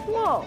Whoa.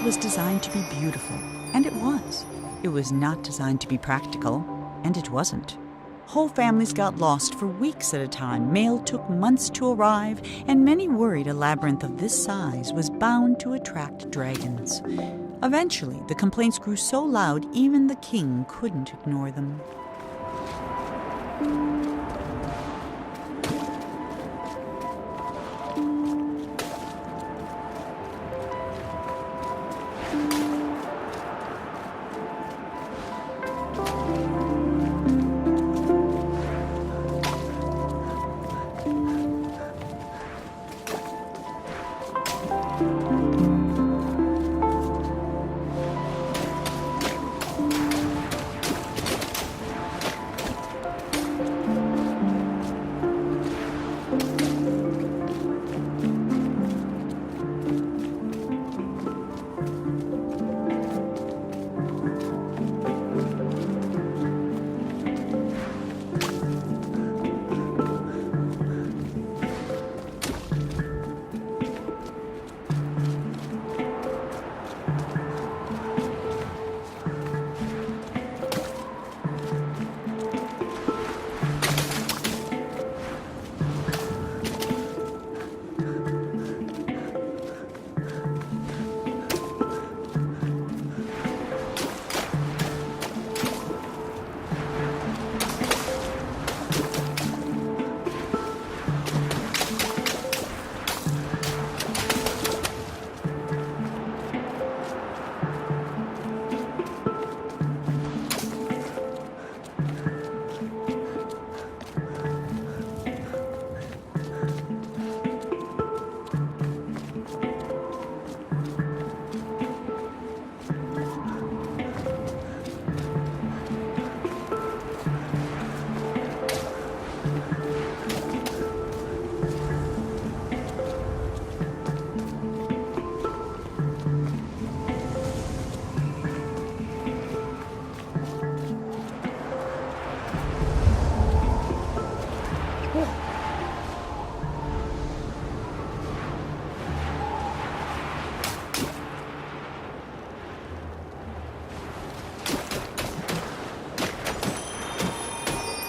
Was designed to be beautiful, and it was. It was not designed to be practical, and it wasn't. Whole families got lost for weeks at a time, mail took months to arrive, and many worried a labyrinth of this size was bound to attract dragons. Eventually, the complaints grew so loud even the king couldn't ignore them.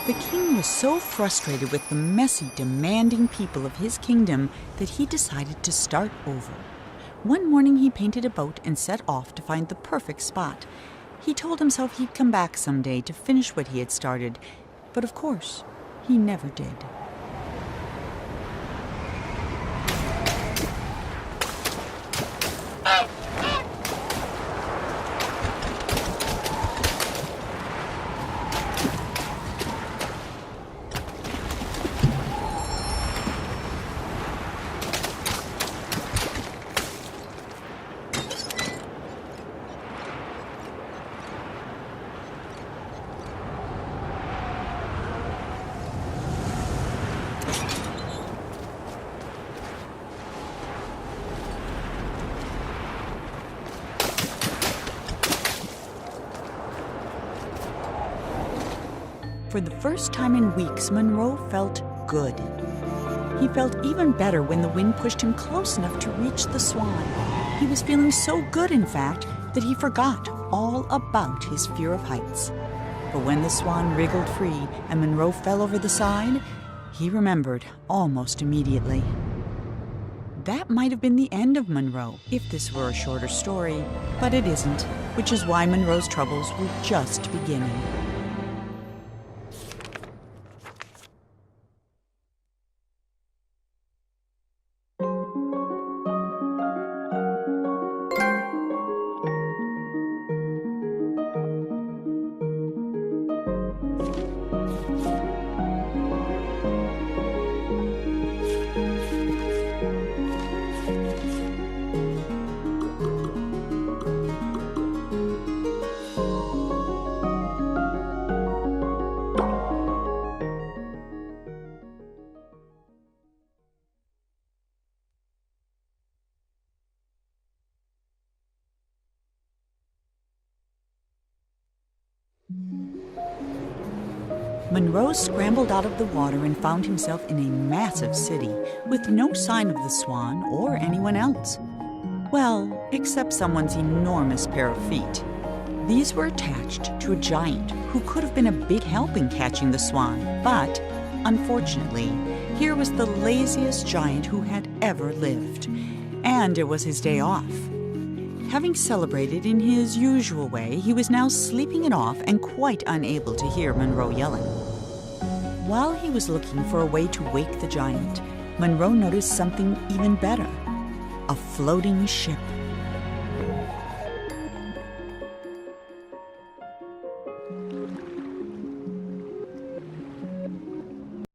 The king was so frustrated with the messy, demanding people of his kingdom that he decided to start over. One morning he painted a boat and set off to find the perfect spot. He told himself he'd come back someday to finish what he had started, but of course, he never did. For the first time in weeks, Monroe felt good. He felt even better when the wind pushed him close enough to reach the swan. He was feeling so good, in fact, that he forgot all about his fear of heights. But when the swan wriggled free and Monroe fell over the side, he remembered almost immediately. That might have been the end of Monroe if this were a shorter story, but it isn't, which is why Monroe's troubles were just beginning. Monroe scrambled out of the water and found himself in a massive city with no sign of the swan or anyone else. Well, except someone's enormous pair of feet. These were attached to a giant who could have been a big help in catching the swan, but unfortunately, here was the laziest giant who had ever lived, and it was his day off. Having celebrated in his usual way, he was now sleeping it off and quite unable to hear Monroe yelling. While he was looking for a way to wake the giant, Monroe noticed something even better: a floating ship.